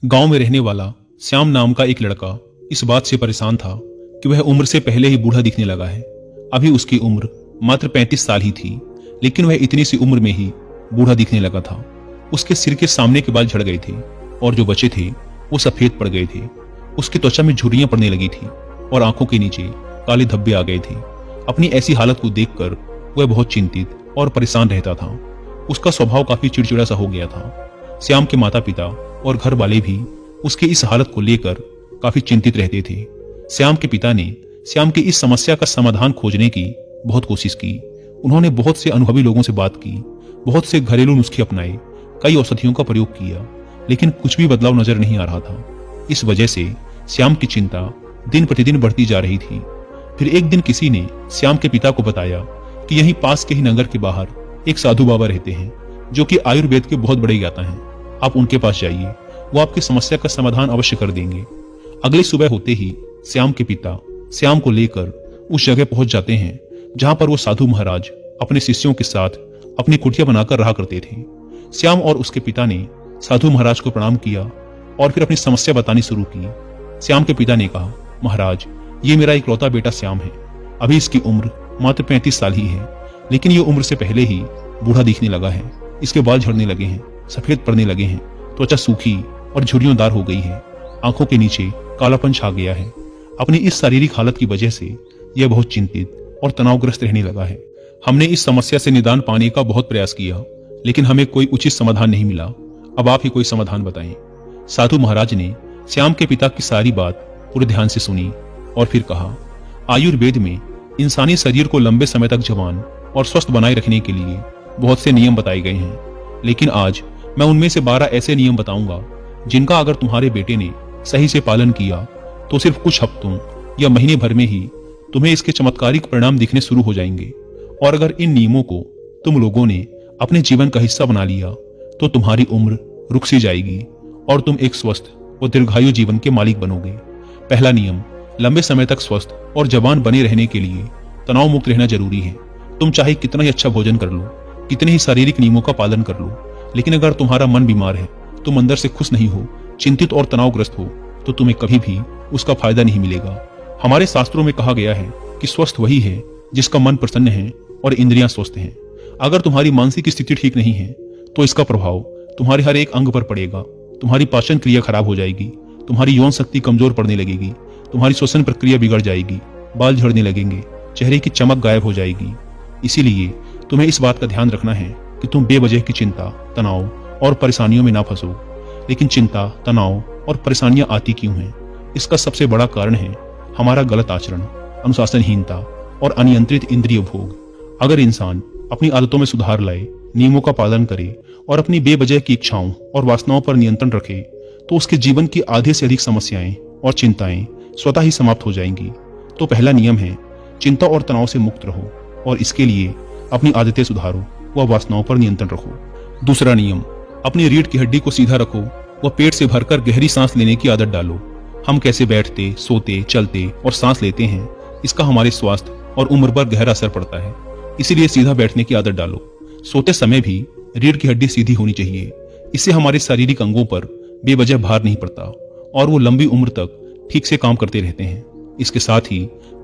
गांव में रहने वाला श्याम नाम का एक लड़का इस बात से परेशान था कि वह उम्र से पहले ही बूढ़ा दिखने लगा है। अभी उसकी उम्र मात्र 35 साल ही थी, लेकिन वह इतनी सी उम्र में ही बूढ़ा दिखने लगा था। उसके सिर के सामने के बाल झड़ गए थे और जो बचे थे वो सफेद पड़ गए थे। उसकी त्वचा में झुर्रियां पड़ने लगी थी और आंखों के नीचे काले धब्बे आ गए थे। अपनी ऐसी हालत को देखकर वह बहुत चिंतित और परेशान रहता था। उसका स्वभाव काफी चिड़चिड़ा सा हो गया था। श्याम के माता पिता और घर वाले भी उसकी इस हालत को लेकर काफी चिंतित रहते थे। श्याम के पिता ने श्याम की इस समस्या का समाधान खोजने की बहुत कोशिश की। उन्होंने बहुत से अनुभवी लोगों से बात की, बहुत से घरेलू नुस्खे अपनाए, कई औषधियों का प्रयोग किया, लेकिन कुछ भी बदलाव नजर नहीं आ रहा था। इस वजह से श्याम की चिंता दिन प्रतिदिन बढ़ती जा रही थी। फिर एक दिन किसी ने श्याम के पिता को बताया कि यहीं पास के ही नगर के बाहर एक साधु बाबा रहते हैं जो कि आयुर्वेद के बहुत बड़े ज्ञाता हैं। आप उनके पास जाइए, वो आपकी समस्या का समाधान अवश्य कर देंगे। अगली सुबह होते ही श्याम के पिता श्याम को लेकर उस जगह पहुंच जाते हैं जहां पर वो साधु महाराज अपने शिष्यों के साथ अपनी कुटिया बनाकर रहा करते थे। श्याम और उसके पिता ने साधु महाराज को प्रणाम किया और फिर अपनी समस्या बतानी शुरू की। श्याम के पिता ने कहा, महाराज, ये मेरा इकलौता बेटा श्याम है। अभी इसकी उम्र मात्र 35 साल ही है, लेकिन ये उम्र से पहले ही बूढ़ा दिखने लगा है। इसके बाल झड़ने लगे हैं, सफेद पड़ने लगे हैं, त्वचा सूखी और झुर्रियोंदार हो गई है, आंखों के नीचे कालापन छा गया है। अपनी इस शारीरिक हालत की वजह से यह बहुत चिंतित और तनावग्रस्त रहने लगा है। हमने इस समस्या से निदान पाने का बहुत प्रयास किया, लेकिन हमें कोई उचित समाधान नहीं मिला। अब आप ही कोई समाधान बताएं। साधु महाराज ने श्याम के पिता की सारी बात पूरे ध्यान से सुनी और फिर कहा, आयुर्वेद में इंसानी शरीर को लंबे समय तक जवान और स्वस्थ बनाए रखने के लिए बहुत से नियम बताए गए हैं, लेकिन आज मैं उनमें से 12 ऐसे नियम बताऊंगा जिनका अगर तुम्हारे बेटे ने सही से पालन किया तो सिर्फ कुछ हफ्तों या महीने भर में ही तुम्हें इसके चमत्कारिक परिणाम दिखने शुरू हो जाएंगे। और अगर इन नियमों को तुम लोगों ने अपने जीवन का हिस्सा बना लिया तो तुम्हारी उम्र रुक सी जाएगी और तुम एक स्वस्थ और दीर्घायु जीवन के मालिक बनोगे। पहला नियम, लंबे समय तक स्वस्थ और जवान बने रहने के लिए तनाव मुक्त रहना जरूरी है। तुम चाहे कितना ही अच्छा भोजन कर लो, कितने ही शारीरिक नियमों का पालन कर लो, लेकिन अगर तुम्हारा मन बीमार है, तुम अंदर से खुश नहीं हो, चिंतित और तनावग्रस्त हो, तो तुम्हें कभी भी उसका फायदा नहीं मिलेगा। हमारे शास्त्रों में कहा गया है कि स्वस्थ वही है जिसका मन प्रसन्न है और इंद्रियां स्वस्थ हैं। अगर तुम्हारी मानसिक स्थिति ठीक नहीं है तो इसका प्रभाव तुम्हारे हर एक अंग पर पड़ेगा। तुम्हारी पाचन क्रिया खराब हो जाएगी, तुम्हारी यौन शक्ति कमजोर पड़ने लगेगी, तुम्हारी श्वसन प्रक्रिया बिगड़ जाएगी, बाल झड़ने लगेंगे, चेहरे की चमक गायब हो जाएगी। इसीलिए तुम्हें इस बात का ध्यान रखना है कि तुम बेवजह की चिंता, तनाव और परेशानियों में ना फंसो। लेकिन चिंता, तनाव और परेशानियां आती क्यों हैं? इसका सबसे बड़ा कारण है हमारा गलत आचरण, अनुशासनहीनता और अनियंत्रित इंद्रिय भोग। अगर इंसान अपनी आदतों में सुधार लाए, नियमों का पालन करे और अपनी बेवजह की इच्छाओं और वासनाओं पर नियंत्रण रखे तो उसके जीवन की आधे से अधिक समस्याएं और चिंताएं स्वतः ही समाप्त हो जाएंगी। तो पहला नियम है, चिंता और तनाव से मुक्त रहो और इसके लिए अपनी आदतें सुधारो व वासनाओं पर नियंत्रण रखो। दूसरा नियम, अपनी रीढ़ की हड्डी को सीधा रखो व पेट से भरकर गहरी सांस लेने की आदत डालो। हम कैसे बैठते, सोते, चलते और सांस लेते हैं, इसका हमारे स्वास्थ्य और उम्र पर गहरा असर पड़ता है। इसीलिए सीधा बैठने की आदत डालो। सोते समय भी रीढ़ की हड्डी सीधी होनी चाहिए। इससे हमारे शारीरिक अंगों पर बेवजह भार नहीं पड़ता और वो लंबी उम्र तक ठीक से काम करते रहते हैं। इसके साथ ही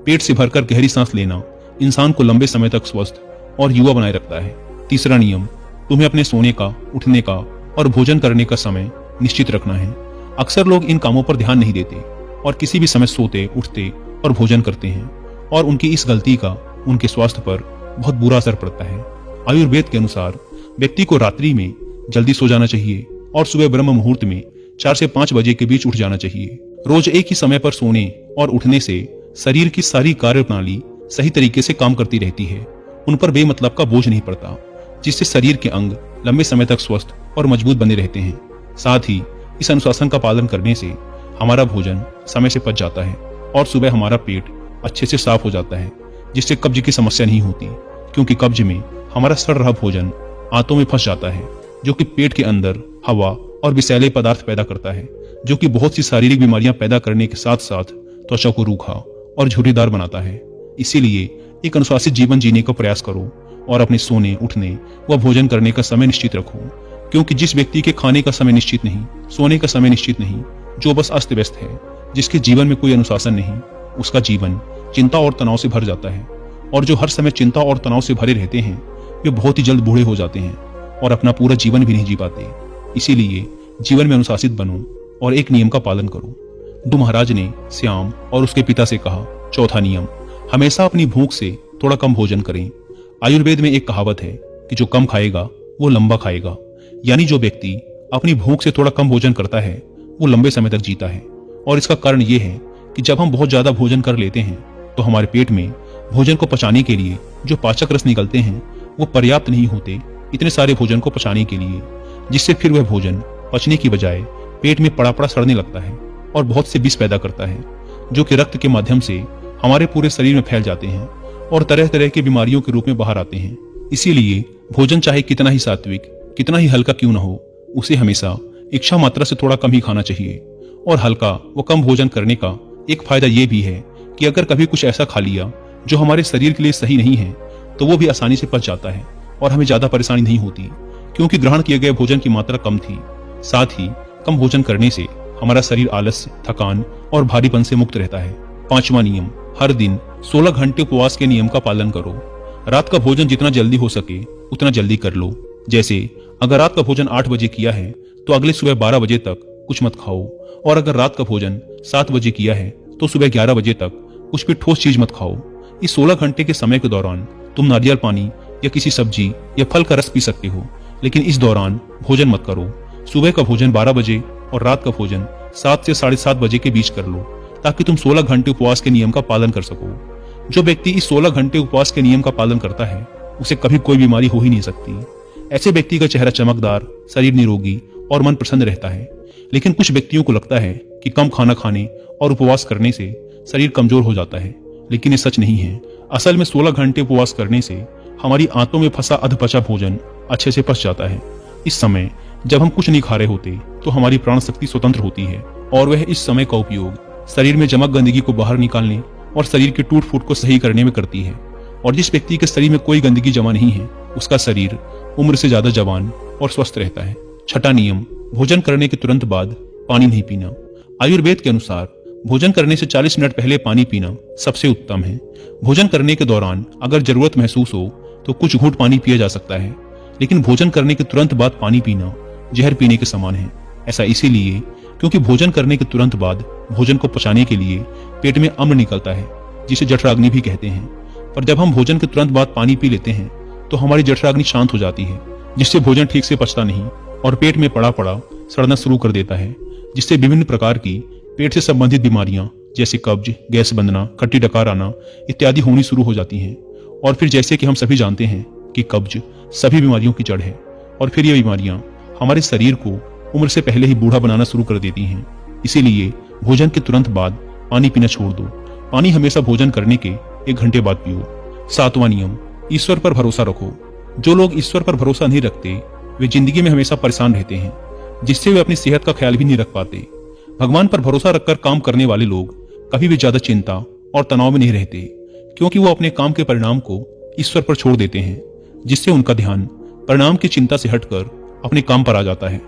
पेट से भरकर गहरी सांस लेना इंसान को लंबे समय तक स्वस्थ और युवा बनाए रखता है। तीसरा नियम, तुम्हें अपने सोने का, उठने का और भोजन करने का समय निश्चित रखना है। अक्सर लोग इन कामों पर ध्यान नहीं देते और किसी भी समय सोते, उठते और भोजन करते हैं और उनकी इस गलती का उनके स्वास्थ्य पर बहुत बुरा असर पड़ता है। आयुर्वेद के अनुसार व्यक्ति को रात्रि में जल्दी सो जाना चाहिए और सुबह ब्रह्म मुहूर्त में 4 से 5 बजे के बीच उठ जाना चाहिए। रोज एक ही समय पर सोने और उठने से शरीर की सारी कार्य प्रणाली सही तरीके से काम करती रहती है। उन पर बेमतलब का बोझ नहीं पड़ता, जिससे शरीर के अंग लंबे समय तक स्वस्थ और मजबूत बने रहते हैं। साथ ही इस अनुशासन का पालन करने से हमारा भोजन समय से पच जाता है और सुबह हमारा पेट अच्छे से साफ हो जाता है, जिससे कब्ज की समस्या नहीं होती, क्योंकि कब्ज में हमारा सड़ रहा भोजन आंतों में फंस जाता है, जो कि पेट के अंदर हवा और विषैले पदार्थ पैदा करता है, जो कि बहुत सी शारीरिक बीमारियां पैदा करने के साथ साथ त्वचा को रूखा और झुर्रीदार बनाता है। इसीलिए एक अनुशासित जीवन जीने का प्रयास करो और अपने सोने, उठने व भोजन करने का समय निश्चित रखो। क्योंकि जिस व्यक्ति के खाने का समय निश्चित नहीं, सोने का समय निश्चित नहीं, जो बस अस्त व्यस्त है, जिसके जीवन में कोई अनुशासन नहीं, उसका जीवन चिंता और तनाव से भर जाता है। और जो हर समय चिंता और तनाव से भरे रहते हैं, वे बहुत ही जल्द बूढ़े हो जाते हैं और अपना पूरा जीवन भी नहीं जी पाते। इसीलिए जीवन में अनुशासित बनो और एक नियम का पालन करो। डू महाराज ने श्याम और उसके पिता से कहा। चौथा नियम, हमेशा अपनी भूख से थोड़ा कम भोजन करें। आयुर्वेद में एक कहावत है कि जो कम खाएगा वो लंबा खाएगा, यानी जो व्यक्ति अपनी भूख से थोड़ा कम भोजन करता है वो लंबे समय तक जीता है। और इसका कारण ये है कि जब हम बहुत ज्यादा भोजन कर लेते हैं तो हमारे पेट में भोजन को पचाने के लिए जो पाचक रस निकलते हैं वो पर्याप्त नहीं होते इतने सारे भोजन को पचाने के लिए, जिससे फिर वह भोजन पचने की बजाय पेट में पड़ा पड़ा सड़ने लगता है और बहुत से विष पैदा करता है, जो कि रक्त के माध्यम से हमारे पूरे शरीर में फैल जाते हैं और तरह तरह की बीमारियों के रूप में बाहर आते हैं। इसीलिए भोजन चाहे कितना ही सात्विक, कितना ही हल्का क्यों न हो, उसे हमेशा इच्छा मात्रा से थोड़ा कम ही खाना चाहिए। और हल्का व कम भोजन करने का एक फायदा यह भी है कि अगर कभी कुछ ऐसा खा लिया जो हमारे शरीर के लिए सही नहीं है तो वो भी आसानी से पच जाता है और हमें ज्यादा परेशानी नहीं होती, क्योंकि ग्रहण किए गए भोजन की मात्रा कम थी। साथ ही कम भोजन करने से हमारा शरीर आलस्य, थकान और भारीपन से मुक्त रहता है। पांचवा नियम, हर दिन 16 घंटे उपवास के नियम का पालन करो। रात का भोजन जितना जल्दी हो सके उतना जल्दी कर लो। जैसे अगर रात का भोजन 8 बजे किया है तो अगले सुबह 12 बजे तक कुछ मत खाओ, और अगर रात का भोजन 7 बजे किया है तो सुबह 11 बजे तक कुछ भी ठोस चीज मत खाओ। इस 16 घंटे के समय के दौरान तुम नारियल पानी या किसी सब्जी या फल का रस पी सकते हो, लेकिन इस दौरान भोजन मत करो। सुबह का भोजन 12 बजे और रात का भोजन 7 से 7:30 बजे के बीच कर लो, ताकि तुम 16 घंटे उपवास के नियम का पालन कर सको। जो व्यक्ति इस 16 घंटे उपवास के नियम का पालन करता है उसे कभी कोई बीमारी हो ही नहीं सकती। ऐसे व्यक्ति का चेहरा चमकदार, शरीर निरोगी और मन प्रसन्न रहता है। लेकिन कुछ व्यक्तियों को लगता है कि कम खाना खाने और उपवास करने से शरीर कमजोर हो जाता है, लेकिन ये सच नहीं है। असल में 16 घंटे उपवास करने से हमारी आंतों में फंसा अधपचा भोजन अच्छे से पच जाता है। इस समय जब हम कुछ नहीं खा रहे होते तो हमारी प्राण शक्ति स्वतंत्र होती है और वह इस समय का उपयोग शरीर में जमा गंदगी को बाहर निकालने और शरीर के टूट फूट को सही करने में करती है। और जिस व्यक्ति के शरीर में कोई गंदगी जमा नहीं है उसका शरीर उम्र से ज्यादा जवान और स्वस्थ रहता है। छठा नियम, भोजन करने के तुरंत बाद पानी नहीं पीना। आयुर्वेद के अनुसार भोजन करने से 40 मिनट पहले पानी पीना सबसे उत्तम है। भोजन करने के दौरान अगर जरूरत महसूस हो तो कुछ घूंट पानी पिया जा सकता है, लेकिन भोजन करने के तुरंत बाद पानी पीना जहर पीने के समान है। ऐसा इसीलिए क्योंकि भोजन करने के तुरंत बाद भोजन को पचाने के लिए पेट में अम्ल निकलता है, जिसे जठराग्नि भी कहते हैं। पर जब हम भोजन के तुरंत बाद पानी पी लेते हैं तो हमारी जठराग्नि शांत हो जाती है, जिससे भोजन ठीक से पचता नहीं और पेट में पड़ा पड़ा सड़ना शुरू कर देता है, जिससे विभिन्न प्रकार की पेट से संबंधित बीमारियां जैसे कब्ज, गैस बनना, खट्टी डकार आना इत्यादि होनी शुरू हो जाती हैं। और फिर जैसे कि हम सभी जानते हैं कि कब्ज सभी बीमारियों की जड़ है, और फिर ये बीमारियां हमारे शरीर को उम्र से पहले ही बूढ़ा बनाना शुरू कर देती हैं। इसीलिए भोजन के तुरंत बाद पानी पीना छोड़ दो। पानी हमेशा भोजन करने के 1 घंटे बाद पियो। सातवां नियम, ईश्वर पर भरोसा रखो। जो लोग ईश्वर पर भरोसा नहीं रखते वे जिंदगी में हमेशा परेशान रहते हैं, जिससे वे अपनी सेहत का ख्याल भी नहीं रख पाते। भगवान पर भरोसा रखकर काम करने वाले लोग कभी भी ज्यादा चिंता और तनाव में नहीं रहते, क्योंकि वो अपने काम के परिणाम को ईश्वर पर छोड़ देते हैं, जिससे उनका ध्यान परिणाम की चिंता से हटकर अपने काम पर आ जाता है।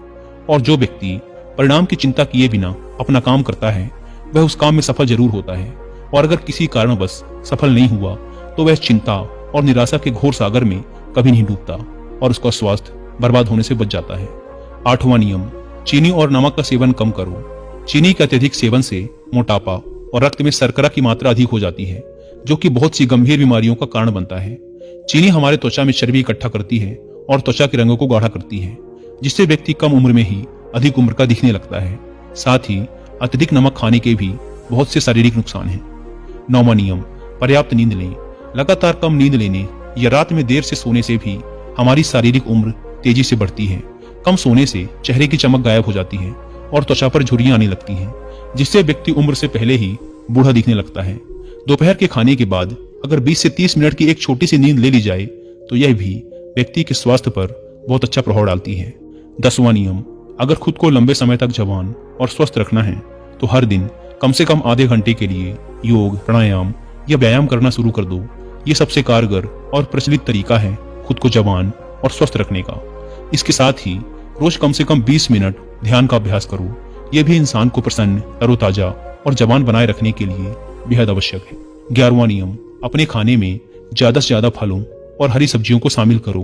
और जो व्यक्ति परिणाम की चिंता किए बिना अपना काम करता है वह उस काम में सफल जरूर होता है, और अगर किसी कारणवश सफल नहीं हुआ तो वह चिंता और निराशा के घोर सागर में कभी नहीं डूबता और उसका स्वास्थ्य बर्बाद होने से बच जाता है। आठवां नियम, चीनी और नमक का सेवन कम करो। चीनी के अत्यधिक सेवन से मोटापा और रक्त में शर्करा की मात्रा अधिक हो जाती है, जो कि बहुत सी गंभीर बीमारियों का कारण बनता है। चीनी हमारे त्वचा में चर्बी इकट्ठा करती है और त्वचा के रंगों को गाढ़ा करती है, जिससे व्यक्ति कम उम्र में ही अधिक उम्र का दिखने लगता है। साथ ही अत्यधिक नमक खाने के भी बहुत से शारीरिक नुकसान हैं। 9वां नियम, पर्याप्त नींद लें। लगातार कम नींद लेने या रात में देर से सोने से भी हमारी शारीरिक उम्र तेजी से बढ़ती है। कम सोने से चेहरे की चमक गायब हो जाती है और त्वचा पर झुर्रियां आने लगती हैं, जिससे व्यक्ति उम्र से पहले ही बूढ़ा दिखने लगता है। दोपहर के खाने के बाद अगर 20 से 30 मिनट की एक छोटी सी नींद ले ली जाए तो यह भी व्यक्ति के स्वास्थ्य पर बहुत अच्छा प्रभाव डालती है। 10वां नियम, अगर खुद को लंबे समय तक जवान और स्वस्थ रखना है तो हर दिन कम से कम आधे घंटे के लिए योग, प्राणायाम या व्यायाम करना शुरू कर दो। ये सबसे कारगर और प्रचलित तरीका है खुद को जवान और स्वस्थ रखने का। इसके साथ ही रोज कम से कम 20 मिनट ध्यान का अभ्यास करो। यह भी इंसान को प्रसन्न, तरोताजा और जवान बनाए रखने के लिए बेहद आवश्यक है। 11वां नियम, अपने खाने में ज्यादा से ज्यादा फलों और हरी सब्जियों को शामिल करो।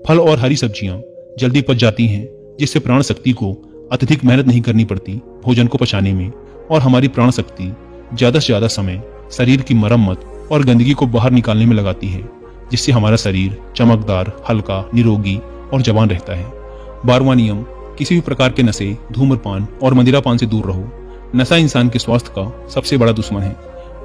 फल और हरी सब्जियां जल्दी पच जाती हैं, जिससे प्राण शक्ति को अत्यधिक मेहनत नहीं करनी पड़ती भोजन को पचाने में, और हमारी प्राण शक्ति ज्यादा से ज्यादा समय शरीर की मरम्मत और गंदगी को बाहर निकालने में लगाती है, जिससे हमारा शरीर चमकदार, हल्का, निरोगी और जवान रहता है। 12वां नियम, किसी भी प्रकार के नशे, धूम्रपान और मदिरापान से दूर रहो। नशा इंसान के स्वास्थ्य का सबसे बड़ा दुश्मन है।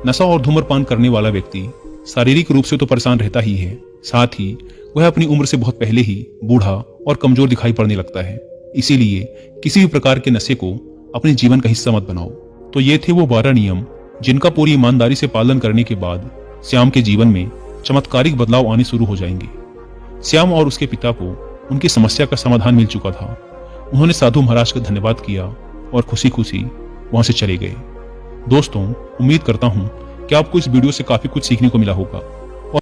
नशा और धूम्रपान करने वाला व्यक्ति शारीरिक रूप से तो परेशान रहता ही है, साथ ही वह अपनी उम्र से बहुत पहले ही बूढ़ा और कमजोर दिखाई पड़ने लगता है। इसीलिए किसी भी प्रकार के नशे को अपने जीवन का हिस्सा मत बनाओ। तो ये थे वो 12 नियम जिनका पूरी ईमानदारी से पालन करने के बाद श्याम के जीवन में चमत्कारिक बदलाव आने शुरू हो जाएंगे। श्याम और उसके पिता को उनकी समस्या का समाधान मिल चुका था। उन्होंने साधु महाराज का धन्यवाद किया और खुशी खुशी वहां से चले गए। दोस्तों, उम्मीद करता हूं कि आपको इस वीडियो से काफी कुछ सीखने को मिला होगा।